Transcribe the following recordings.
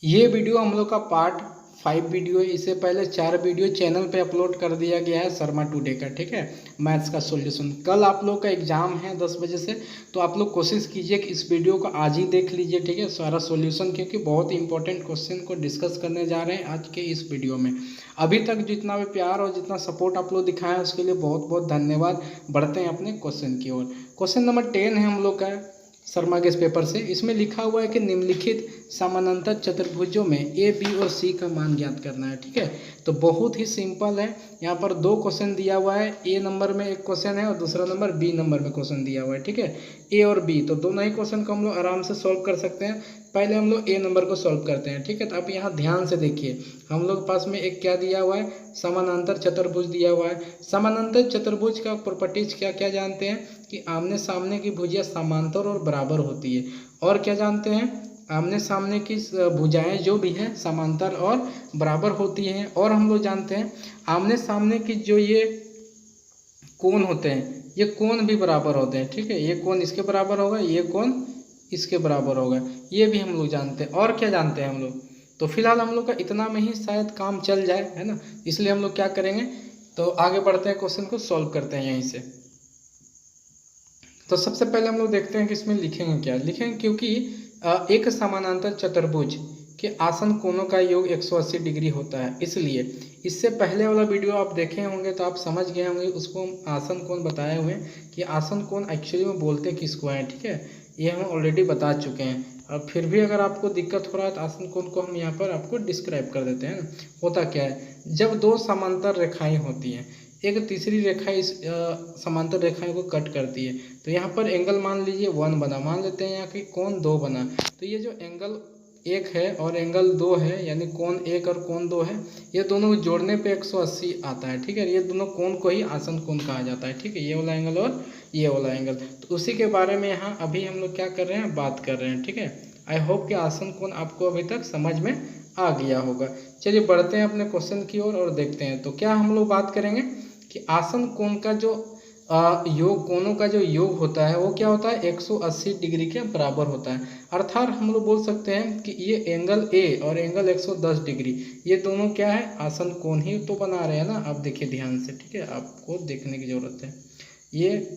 ये वीडियो हम लोग का पार्ट 5 वीडियो है। इससे पहले 4 वीडियो चैनल पे अपलोड कर दिया गया है शर्मा टुडे का, ठीक है, मैथ्स का सॉल्यूशन। कल आप लोग का एग्जाम है 10 बजे से, तो आप लोग कोशिश कीजिए कि इस वीडियो को आज ही देख लीजिए, ठीक है, सारा सॉल्यूशन, क्योंकि बहुत ही इंपॉर्टेंट क्वेश्चन को डिस्कस करने जा रहे हैं आज के इस वीडियो में। अभी तक जितना भी प्यार और जितना सपोर्ट आप लोग दिखाए हैं उसके लिए बहुत बहुत धन्यवाद। बढ़ते हैं अपने क्वेश्चन की ओर। क्वेश्चन नंबर 10 है हम लोग का शर्मा के इस पेपर से। इसमें लिखा हुआ है कि निम्नलिखित समानांतर चतुर्भुजों में ए बी और सी का मान ज्ञात करना है, ठीक है। तो बहुत ही सिंपल है। यहाँ पर 2 क्वेश्चन दिया हुआ है, ए नंबर में एक क्वेश्चन है और दूसरा नंबर बी नंबर में क्वेश्चन दिया हुआ है, ठीक है। ए और बी, तो दोनों ही क्वेश्चन को हम लोग आराम से सॉल्व कर सकते हैं। पहले हम लोग ए नंबर को सॉल्व करते हैं, ठीक है। तो आप यहाँ ध्यान से देखिए, हम लोग के पास में एक क्या दिया हुआ है, समानांतर चतुर्भुज दिया हुआ है। समानांतर चतुर्भुज का प्रॉपर्टीज क्या क्या जानते हैं कि आमने सामने की भुजियाँ समांतर और बराबर होती है। और क्या जानते हैं, आमने सामने की भुजाएं जो भी हैं समांतर और बराबर होती हैं। और हम लोग जानते हैं आमने सामने की जो ये कोण होते हैं, ये कोण भी बराबर होते हैं, ठीक है। ये कोण इसके बराबर होगा, ये कोण इसके बराबर होगा, ये भी हम लोग जानते हैं। और क्या जानते हैं हम लोग, तो फिलहाल हम लोग का इतना में ही शायद काम चल जाए, है ना। इसलिए हम लोग क्या करेंगे, तो आगे बढ़ते हैं, क्वेश्चन को सॉल्व करते हैं यहीं से। तो सबसे पहले हम लोग देखते हैं कि इसमें लिखेंगे क्या लिखेंगे, क्योंकि एक समानांतर चतुर्भुज के आसन कोणों का योग 180 डिग्री होता है। इसलिए इससे पहले वाला वीडियो आप देखे होंगे तो आप समझ गए होंगे, उसको हम आसन कोण बताए हुए हैं कि आसन कोण एक्चुअली में बोलते किसको हैं, ठीक है। ये हम ऑलरेडी बता चुके हैं। और फिर भी अगर आपको दिक्कत हो रहा है तो आसन कोण को हम यहाँ पर आपको डिस्क्राइब कर देते हैं ना। होता क्या है, जब 2 समांतर रेखाएं होती हैं, एक तीसरी रेखा इस समांतर रेखाएं को कट करती है, तो यहाँ पर एंगल मान लीजिए 1 बना, मान लेते हैं यहाँ की कोण 2 बना। तो ये जो एंगल 1 है और एंगल 2 है, यानी कोण 1 और कोण 2 है, ये दोनों जोड़ने पे 180 आता है, ठीक है। ये दोनों कोण को ही आसन कोण कहा जाता है, ठीक है, ये वाला एंगल और ये वाला एंगल। तो उसी के बारे में यहाँ अभी हम लोग क्या कर रहे हैं, बात कर रहे हैं, ठीक है। आई होप कि आसन कोण आपको अभी तक समझ में आ गया होगा। चलिए बढ़ते हैं अपने क्वेश्चन की ओर और देखते हैं। तो क्या हम लोग बात करेंगे कि आसन कोण का जो योग, कोणों का जो योग होता है वो क्या होता है, 180 डिग्री के बराबर होता है। अर्थात हम लोग बोल सकते हैं कि ये एंगल ए और एंगल 110 डिग्री, ये दोनों क्या है, आसन कोण ही तो बना रहे हैं ना। आप देखिए ध्यान से, ठीक है, आपको देखने की जरूरत है। ये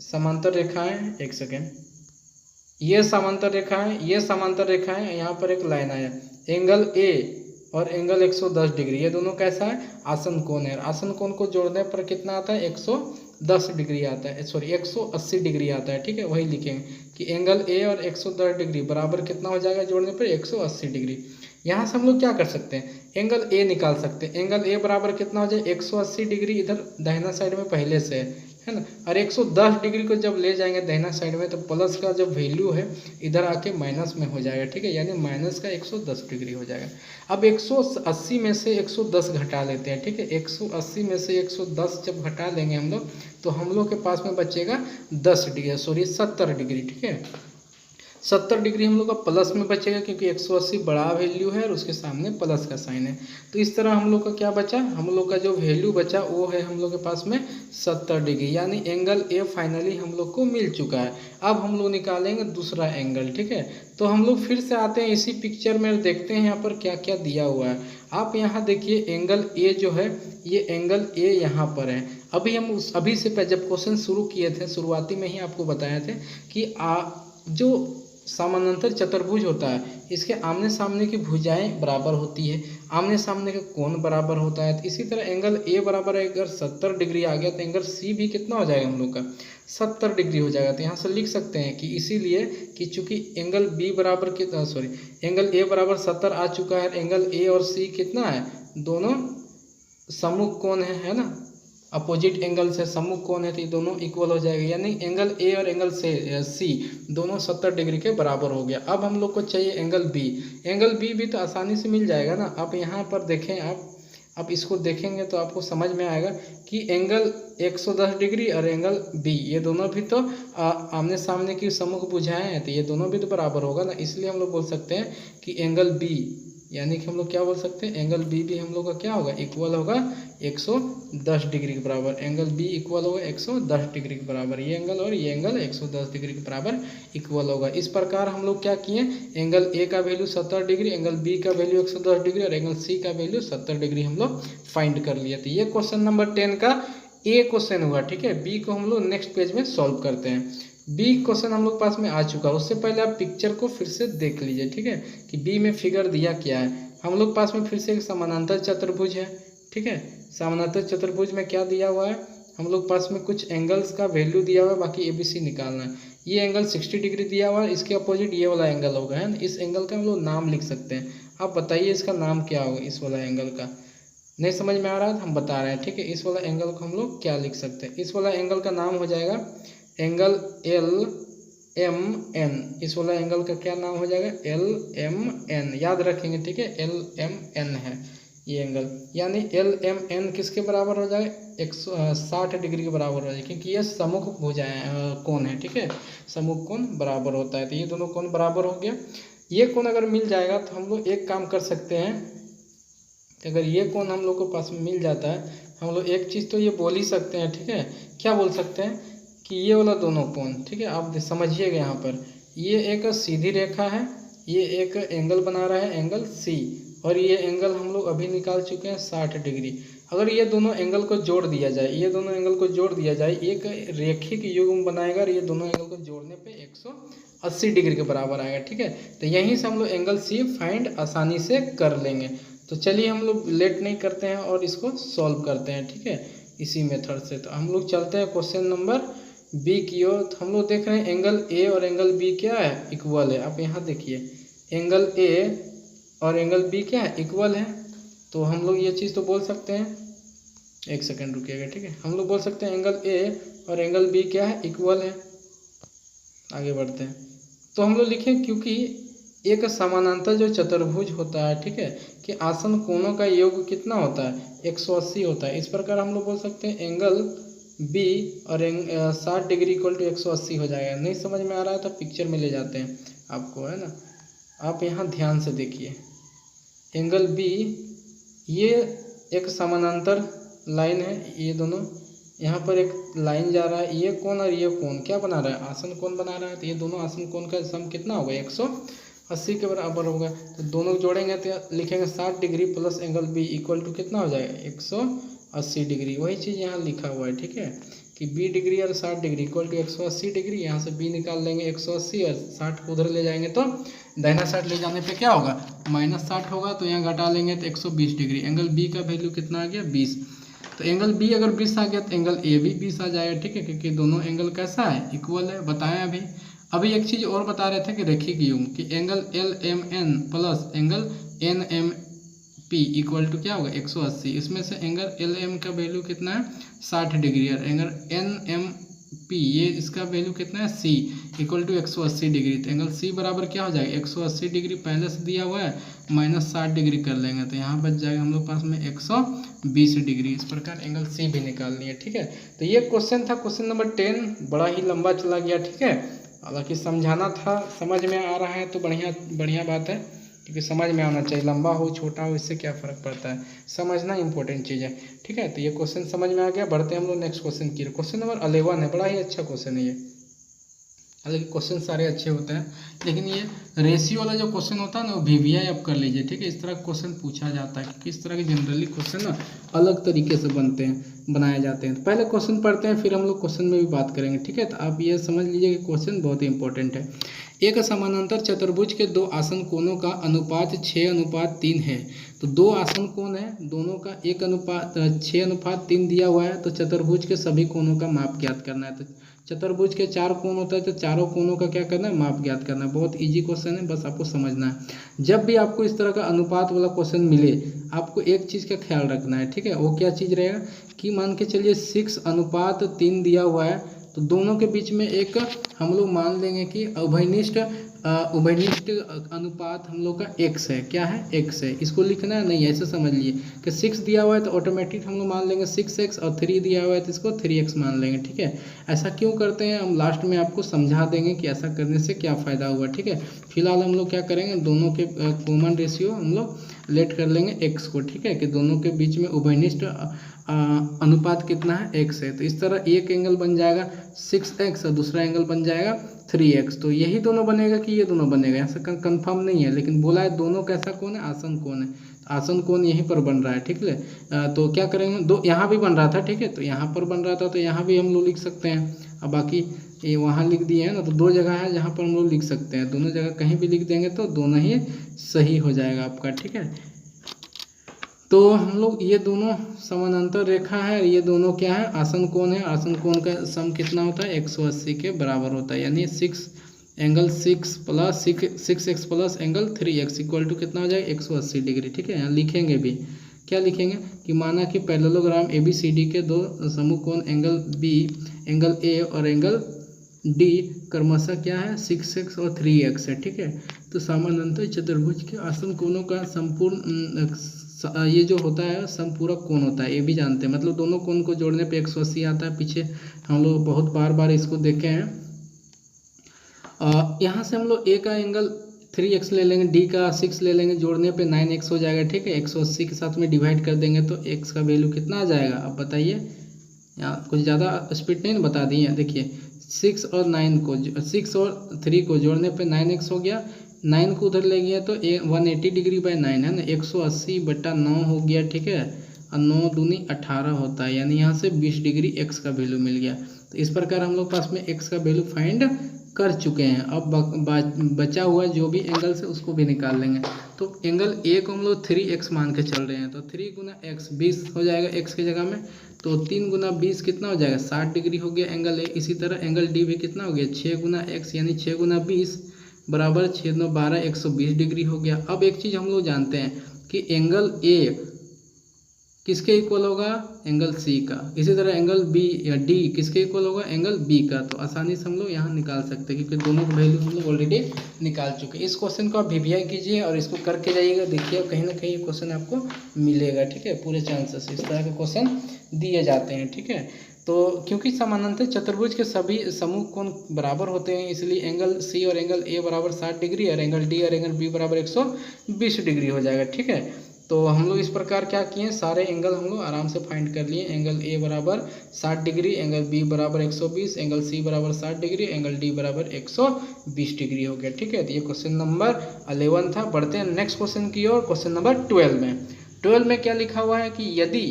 समांतर रेखा है, एक सेकेंड, ये समांतर रेखा है, ये समांतर रेखा है, यहाँ पर एक लाइन आया, एंगल ए और एंगल 110 डिग्री, ये दोनों कैसा है, आसन कोण है। आसन कोण को जोड़ने पर कितना आता है, 110 डिग्री आता है, सॉरी 180 डिग्री आता है, ठीक है। वही लिखेंगे कि एंगल ए और 110 डिग्री बराबर कितना हो जाएगा जोड़ने पर, 180 डिग्री। यहाँ से हम लोग क्या कर सकते हैं, एंगल ए निकाल सकते हैं। एंगल ए बराबर कितना हो जाए, 180 डिग्री इधर दाहिना साइड में पहले से है ना, और 110 डिग्री को जब ले जाएंगे दाहिना साइड में तो प्लस का जो वैल्यू है इधर आके माइनस में हो जाएगा, ठीक है, यानी माइनस का 110 डिग्री हो जाएगा। अब 180 में से 110 घटा लेते हैं, ठीक है। 180 में से 110 जब घटा लेंगे हम लोग, तो हम लोग के पास में बचेगा 10 डिग्री, सॉरी 70 डिग्री, ठीक है। 70 डिग्री हम लोग का प्लस में बचेगा, क्योंकि 180 बड़ा वैल्यू है और उसके सामने प्लस का साइन है। तो इस तरह हम लोग का क्या बचा, हम लोग का जो वैल्यू बचा वो है हम लोग के पास में 70 डिग्री, यानी एंगल ए फाइनली हम लोग को मिल चुका है। अब हम लोग निकालेंगे दूसरा एंगल, ठीक है। तो हम लोग फिर से आते हैं इसी पिक्चर में, देखते हैं यहाँ पर क्या क्या दिया हुआ है। आप यहाँ देखिए एंगल ए जो है, ये एंगल ए यहाँ पर है। अभी हम अभी से जब क्वेश्चन शुरू किए थे, शुरुआती में ही आपको बताए थे कि जो समानांतर चतुर्भुज होता है, इसके आमने सामने की भुजाएं बराबर होती है, आमने सामने का कोण बराबर होता है। तो इसी तरह एंगल ए बराबर है, अगर 70 डिग्री आ गया तो एंगल सी भी कितना हो जाएगा हम लोग का, 70 डिग्री हो जाएगा। तो यहाँ से लिख सकते हैं कि इसीलिए कि चूंकि एंगल बी बराबर कितना, सॉरी एंगल ए बराबर 70 आ चुका है, एंगल ए और सी कितना है, दोनों सम्मुख कोण है ना, अपोजिट एंगल से सम्मुख कोण है, तो ये दोनों इक्वल हो जाएगा, यानी एंगल ए और एंगल से सी दोनों 70 डिग्री के बराबर हो गया। अब हम लोग को चाहिए एंगल बी। एंगल बी भी तो आसानी से मिल जाएगा ना। आप यहाँ पर देखें, आप इसको देखेंगे तो आपको समझ में आएगा कि एंगल 110 डिग्री और एंगल बी, ये दोनों भी तो आमने सामने की सम्मुख भुजाएं हैं, तो ये दोनों भी तो बराबर होगा ना। इसलिए हम लोग बोल सकते हैं कि एंगल बी यानी कि हम लोग क्या बोल सकते हैं, एंगल बी भी हम लोग का क्या होगा, इक्वल होगा 110 डिग्री के बराबर। एंगल बी इक्वल होगा 110 डिग्री के बराबर। ये एंगल और ये एंगल 110 डिग्री के बराबर इक्वल होगा। इस प्रकार हम लोग क्या किए, एंगल ए का वैल्यू 70 डिग्री, एंगल बी का वैल्यू 110 डिग्री और एंगल सी का वैल्यू 70 डिग्री हम लोग फाइंड कर लिए। तो ये क्वेश्चन नंबर 10 का ए क्वेश्चन हुआ। ठीक है, बी को हम लोग नेक्स्ट पेज में सॉल्व करते हैं। बी क्वेश्चन हम लोग पास में आ चुका है। उससे पहले आप पिक्चर को फिर से देख लीजिए। ठीक है, कि बी में फिगर दिया क्या है। हम लोग पास में फिर से एक समानांतर चतुर्भुज है। ठीक है, समानांतर चतुर्भुज में क्या दिया हुआ है, हम लोग पास में कुछ एंगल्स का वैल्यू दिया हुआ है, बाकी एबीसी निकालना है। ये एंगल 60 डिग्री दिया हुआ है, इसके अपोजिट ये वाला एंगल होगा, है ना। इस एंगल का हम लोग नाम लिख सकते हैं। आप बताइए इसका नाम क्या होगा, इस वाला एंगल का। नहीं समझ में आ रहा है तो हम बता रहे हैं। ठीक है, इस वाला एंगल को हम लोग क्या लिख सकते हैं, इस वाला एंगल का नाम हो जाएगा एंगल एल एम एन। इस वाला एंगल का क्या नाम हो जाएगा, एल एम एन, याद रखेंगे। ठीक है, एल एम एन है ये एंगल, यानी एल एम एन किसके बराबर हो जाएगा, 160 डिग्री के बराबर हो जाएगा, क्योंकि ये सम्मुख कोण है। ठीक है, सम्मुख कोण बराबर होता है। तो ये दोनों कोण बराबर हो गया। ये कोण अगर मिल जाएगा तो हम लोग एक काम कर सकते हैं, अगर ये कोण हम लोग को पास में मिल जाता है, हम लोग एक चीज़ तो ये बोल ही सकते हैं। ठीक है, क्या बोल सकते हैं कि ये वाला दोनों कोण, ठीक है, आप समझिएगा यहाँ पर ये एक सीधी रेखा है, ये एक एंगल बना रहा है एंगल सी, और ये एंगल हम लोग अभी निकाल चुके हैं 60 डिग्री। अगर ये दोनों एंगल को जोड़ दिया जाए, ये दोनों एंगल को जोड़ दिया जाए, एक रेखिक युग्म बनाएगा और ये दोनों एंगल को जोड़ने पे 180 डिग्री के बराबर आएगा। ठीक है, तो यहीं से हम लोग एंगल सी फाइंड आसानी से कर लेंगे। तो चलिए हम लोग लेट नहीं करते हैं और इसको सॉल्व करते हैं। ठीक है, इसी मेथड से। तो हम लोग चलते हैं क्वेश्चन नंबर बी की ओर। तो हम लोग देख रहे हैं एंगल ए और एंगल बी क्या है, इक्वल है। आप यहाँ देखिए, एंगल ए और एंगल बी क्या है, इक्वल है। तो हम लोग ये चीज़ तो बोल सकते हैं, एक सेकंड रुकिएगा। ठीक है, हम लोग बोल सकते हैं एंगल ए और एंगल बी क्या है, इक्वल है। आगे बढ़ते हैं। तो हम लोग लिखें, क्योंकि एक समानांतर जो चतुर्भुज होता है, ठीक है, कि आसन कोणों का योग कितना होता है, 180 होता है। इस प्रकार हम लोग बोल सकते हैं एंगल बी और 60 डिग्री इक्वल टू 180 हो जाएगा। नहीं समझ में आ रहा है तो पिक्चर में ले जाते हैं आपको, है ना। आप यहाँ ध्यान से देखिए, एंगल बी, ये एक समानांतर लाइन है, ये दोनों यहाँ पर एक लाइन जा रहा है, ये कोण और ये कोण क्या बना रहा है, आसन कोण बना रहा है। तो ये दोनों आसन कोण का सम कितना होगा, 180 के बराबर होगा। तो दोनों जोड़ेंगे तो लिखेंगे 60 degree plus angle B equal to कितना हो जाएगा, 180 डिग्री। वही चीज़ यहाँ लिखा हुआ है। ठीक है, कि बी डिग्री और 60 डिग्री इक्वल टू 180 डिग्री। यहाँ से बी निकाल लेंगे 180 और 60 को उधर ले जाएंगे तो दाहिना साइड ले जाने पे क्या होगा, -60 होगा। तो यहाँ घटा लेंगे तो 120 डिग्री। एंगल बी का वैल्यू कितना आ गया, 20। तो एंगल बी अगर 20 आ गया तो एंगल ए भी 20 आ जाएगा। ठीक है, क्योंकि दोनों एंगल कैसा है, इक्वल है, बताएं अभी एक चीज़ और बता रहे थे कि रेखिक युग्म, कि angle L M N plus angle N M P equal to क्या होगा, 180। इसमें से एंगल एल एम का वैल्यू कितना है, 60 डिग्री, और एंगल एन एम पी ये इसका वैल्यू कितना है, सी इक्वल टू 180 डिग्री। तो एंगल सी बराबर क्या हो जाएगा, 180 डिग्री पहले से दिया हुआ है, -60 डिग्री कर लेंगे तो यहाँ बच जाएगा हम लोग पास में 120 डिग्री। इस प्रकार एंगल सी भी निकालनी है। ठीक है, तो ये क्वेश्चन था, क्वेश्चन नंबर 10। बड़ा ही लंबा चला गया। ठीक है, हालांकि समझाना था, समझ में आ रहा है तो बढ़िया बात है, क्योंकि समझ में आना चाहिए। लंबा हो छोटा हो इससे क्या फ़र्क पड़ता है, समझना इंपॉर्टेंट चीज़ है। ठीक है, तो ये क्वेश्चन समझ में आ गया। बढ़ते हैं हम लोग नेक्स्ट क्वेश्चन की। क्वेश्चन नंबर 11 है, बड़ा ही अच्छा क्वेश्चन है ये। हालांकि क्वेश्चन सारे अच्छे होते हैं, लेकिन ये रेशियो वाला जो क्वेश्चन होता है ना, वो VVI आप कर लीजिए। ठीक है, इस तरह क्वेश्चन पूछा जाता है, क्योंकि इस तरह के जनरली क्वेश्चन ना अलग तरीके से बनाए जाते हैं। तो पहले क्वेश्चन पढ़ते हैं, फिर हम लोग क्वेश्चन में भी बात करेंगे। ठीक है, तो आप ये समझ लीजिए कि क्वेश्चन बहुत ही इंपॉर्टेंट है। एक समानांतर चतुर्भुज के दो आसन कोणों का अनुपात 6:3 है। तो दो आसन कोण है, दोनों का 6:3 दिया हुआ है। तो चतुर्भुज के सभी कोणों का माप ज्ञात करना है। तो चतुर्भुज के 4 कोण होता है, तो चारों कोणों का क्या करना है, माप ज्ञात करना है। बहुत इजी क्वेश्चन है, बस आपको समझना है। जब भी आपको इस तरह का अनुपात वाला क्वेश्चन मिले, आपको एक चीज़ का ख्याल रखना है। ठीक है, वो क्या चीज़ रहेगा कि मान के चलिए 6:3 दिया हुआ है, तो दोनों के बीच में एक हम लोग मान लेंगे कि अभयनिष्ठ उभयनिष्ठ अनुपात हम लोग का x है, क्या है x है, इसको लिखना है नहीं, ऐसे समझ लिए कि 6 दिया हुआ है तो ऑटोमेटिक हम लोग मान लेंगे 6x और 3 दिया हुआ है तो इसको 3x मान लेंगे, ठीक है। ऐसा क्यों करते हैं हम लास्ट में आपको समझा देंगे कि ऐसा करने से क्या फ़ायदा हुआ, ठीक है। फिलहाल हम लोग क्या करेंगे, दोनों के कॉमन रेशियो हम लोग लेट कर लेंगे x को, ठीक है, कि दोनों के बीच में उभयनिष्ठ अनुपात कितना है x है। तो इस तरह एक एंगल बन जाएगा 6x और दूसरा एंगल बन जाएगा 3x। तो यही दोनों बनेगा कि ये दोनों बनेगा, ऐसा कंफर्म नहीं है, लेकिन बोला है दोनों कैसा कोण है, आसन कोण है। तो आसन कोण यहीं पर बन रहा है, ठीक है। तो क्या करेंगे, दो यहाँ भी बन रहा था, ठीक है, तो यहाँ पर बन रहा था तो यहाँ भी हम लोग लिख सकते हैं। अब बाकी ये वहाँ लिख दिए हैं ना, तो 2 जगह है जहाँ पर हम लोग लिख सकते हैं, दोनों जगह कहीं भी लिख देंगे तो दोनों ही सही हो जाएगा आपका, ठीक है। तो हम लोग ये दोनों समानांतर रेखा है, ये दोनों क्या है, आसन कोण है। आसन कोण का सम कितना होता है, 180 के बराबर होता है, यानी 6 angle 6 plus 6x plus angle 3x equal to कितना हो जाएगा, 180 डिग्री, ठीक है। यहाँ लिखेंगे भी, क्या लिखेंगे कि माना कि पैरेललोग्राम ABCD के दो समूह कोण एंगल B, एंगल A और एंगल D क्रमशः क्या है, 6x और 3x है, ठीक है। तो समानांतर चतुर्भुज के आसन कोणों का संपूर्ण ये जो होता है समपूरक कोण होता है, ये भी जानते हैं, मतलब दोनों कोण को जोड़ने पे 180 आता है। पीछे हम लोग बहुत बार इसको देखे हैं। यहाँ से हम लोग A का एंगल 3x ले लेंगे, D का 6 ले लेंगे, जोड़ने पे 9x हो जाएगा, ठीक है। 180 के साथ में डिवाइड कर देंगे तो x का वैल्यू कितना आ जाएगा, अब बताइए। यहाँ कुछ ज़्यादा स्पीड नहीं बता दी है, देखिए 6 और 6 और 3 को जोड़ने पे 9x हो गया, 9 को उधर ले गया तो 180 डिग्री बाय 9 है ना, 180/9 हो गया, ठीक है। और 9 दूनी 18 होता है, यानी यहाँ से 20 डिग्री x का वैल्यू मिल गया। तो इस प्रकार हम लोग पास में x का वैल्यू फाइंड कर चुके हैं। अब बचा हुआ जो भी एंगल से उसको भी निकाल लेंगे। तो एंगल A को हम लोग 3x मान के चल रहे हैं, तो 3 गुना x 20 हो जाएगा x की जगह में, तो 3 गुना 20 कितना हो जाएगा, 60 डिग्री हो गया एंगल A। इसी तरह एंगल D भी कितना हो गया, 6 गुना x यानी 6 गुना 20 बराबर 6 9 12 120 डिग्री हो गया। अब एक चीज़ हम लोग जानते हैं कि एंगल A किसके इक्वल होगा, एंगल C का। इसी तरह एंगल B या D किसके इक्वल होगा, एंगल B का। तो आसानी से हम लोग यहाँ निकाल सकते हैं क्योंकि दोनों का वैल्यू हम लोग ऑलरेडी निकाल चुके हैं। इस क्वेश्चन को आप वीवीआई कीजिए और इसको करके जाइएगा, देखिए कहीं ना कहीं क्वेश्चन आपको मिलेगा, ठीक है। पूरे चांसेस इस तरह के क्वेश्चन दिए जाते हैं, ठीक है। तो क्योंकि समानांतर चतुर्भुज के सभी समूह कोण बराबर होते हैं, इसलिए एंगल C और एंगल A बराबर 60 डिग्री और एंगल D और एंगल B बराबर 120 डिग्री हो जाएगा, ठीक है। तो हम लोग इस प्रकार क्या किए, सारे एंगल हम लोग आराम से फाइंड कर लिए। एंगल A बराबर 60 डिग्री, एंगल B बराबर 120, एंगल C बराबर 60 डिग्री, एंगल D बराबर 120 डिग्री हो गया, ठीक है। तो ये क्वेश्चन नंबर 11 था। बढ़ते हैं नेक्स्ट क्वेश्चन की ओर, क्वेश्चन नंबर 12 में। 12 में क्या लिखा हुआ है कि यदि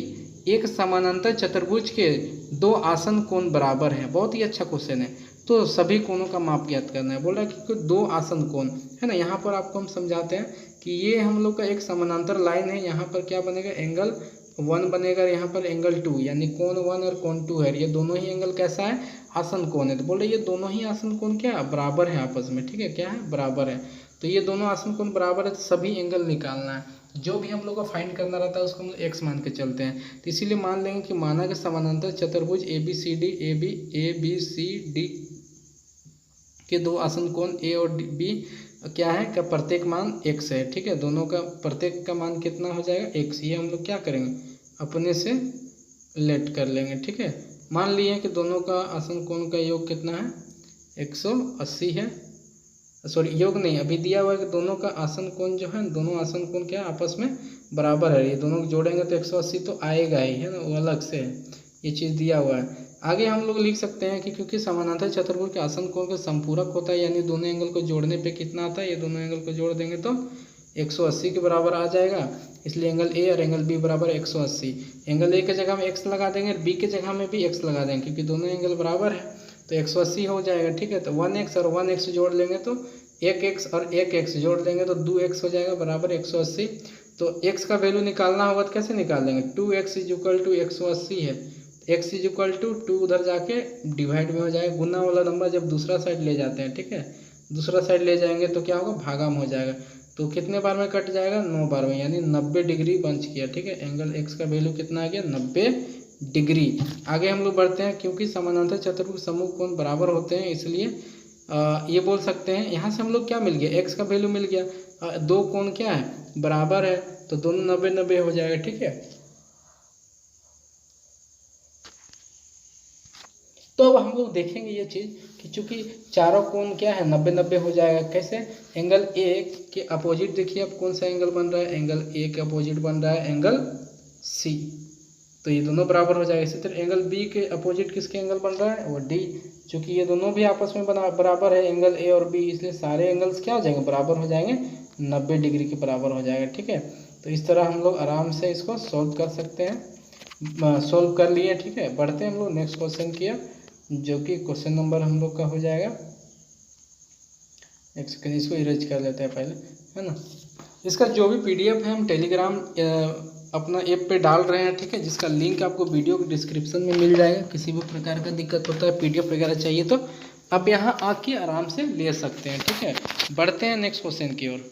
एक समानांतर चतुर्भुज के 2 आसन कोण बराबर हैं, बहुत ही अच्छा क्वेश्चन है, तो सभी कोणों का माप ज्ञात करना है। बोल रहा है कि 2 आसन कोण है ना, यहाँ पर आपको हम समझाते हैं कि ये हम लोग का एक समानांतर लाइन है। यहाँ पर क्या बनेगा, एंगल 1 बनेगा, यहाँ पर एंगल 2, यानी कोण 1 और कोण 2 है। ये दोनों ही एंगल कैसा है, आसन कोण है। तो बोल रहे ये दोनों ही आसन कोण क्या बराबर है आपस में, ठीक है, क्या है, बराबर है। तो ये दोनों आसन कोण बराबर है, तो सभी एंगल निकालना है। जो भी हम लोग को फाइंड करना रहता है उसको हम लोग x मान के चलते हैं। तो इसीलिए मान लेंगे कि माना कि समानांतर चतुर्भुज ABCD के 2 आसन कोण A और B क्या है, का प्रत्येक मान x है, ठीक है। दोनों का प्रत्येक का मान कितना हो जाएगा, x। ये हम लोग क्या करेंगे, अपने से लेट कर लेंगे, ठीक है। मान लिए कि दोनों का आसन कोण का योग कितना है, 180 है। सॉरी, योग नहीं, अभी दिया हुआ है कि दोनों का आसन कोण जो है, दोनों आसन कोण क्या आपस में बराबर है। ये दोनों जोड़ेंगे तो 180 तो आएगा ही, है ना, वो अलग से है, ये चीज़ दिया हुआ है। आगे हम लोग लिख सकते हैं कि क्योंकि समानांतर चतुर्भुज के आसन कोण का संपूरक होता है, यानी दोनों एंगल को जोड़ने पे कितना आता है, ये दोनों एंगल को जोड़ देंगे तो 180 के बराबर आ जाएगा। इसलिए एंगल A और एंगल B बराबर 180। एंगल A के जगह में x लगा देंगे, B के जगह में भी x लगा देंगे, क्योंकि दोनों एंगल बराबर है तो 180 हो जाएगा, ठीक है। तो 1x और 1x जोड़ लेंगे तो 1x और 1x जोड़ देंगे तो 2x हो जाएगा बराबर 180। तो x का वैल्यू निकालना होगा तो कैसे निकाल लेंगे, 2x = 180 है, x = 2 उधर जाके डिवाइड में हो जाएगा। गुना वाला नंबर जब दूसरा साइड ले जाते हैं, ठीक है, दूसरा साइड ले जाएंगे तो क्या होगा, भागा में हो जाएगा। तो कितने बार में कट जाएगा, 9 बार में, यानी 90 डिग्री बच गया, ठीक है। एंगल x का वैल्यू कितना आ गया, 90 डिग्री। आगे हम लोग बढ़ते हैं, क्योंकि समानांतर चतुर्भुज समूह कोण बराबर होते हैं, इसलिए ये बोल सकते हैं यहाँ से हम लोग क्या मिल गया, एक्स का वैल्यू मिल गया। दो कोण क्या है, बराबर है, तो दोनों 90-90 हो जाएगा। ठीक है, तो अब हम लोग देखेंगे ये चीज़ कि चूंकि चारों कोण क्या है 90-90 हो जाएगा। कैसे, एंगल ए के अपोजिट देखिए अब कौन सा एंगल बन रहा है, एंगल ए के अपोजिट बन रहा है एंगल सी, तो ये दोनों बराबर हो जाएगा। इसी तरह एंगल बी के अपोजिट किसके एंगल बन रहा है, वो डी। चूंकि ये दोनों भी आपस में बराबर है एंगल ए और बी, इसलिए सारे एंगल्स क्या हो जाएंगे, बराबर हो जाएंगे, 90 डिग्री के बराबर हो जाएगा। ठीक है, तो इस तरह हम लोग आराम से इसको सॉल्व कर सकते हैं। सॉल्व कर लिए। ठीक है, बढ़ते हैं हम लोग नेक्स्ट क्वेश्चन की, जो कि क्वेश्चन नंबर हम लोग का हो जाएगा, एक सेकेंड इसको इरेज कर लेते हैं पहले, है ना। इसका जो भी पीडीएफ है हम टेलीग्राम अपना ऐप पे डाल रहे हैं। ठीक है, जिसका लिंक आपको वीडियो के डिस्क्रिप्शन में मिल जाएगा। किसी भी प्रकार का दिक्कत होता है, पीडीएफ वगैरह चाहिए तो आप यहाँ आके आराम से ले सकते हैं। ठीक है, बढ़ते हैं नेक्स्ट क्वेश्चन की ओर।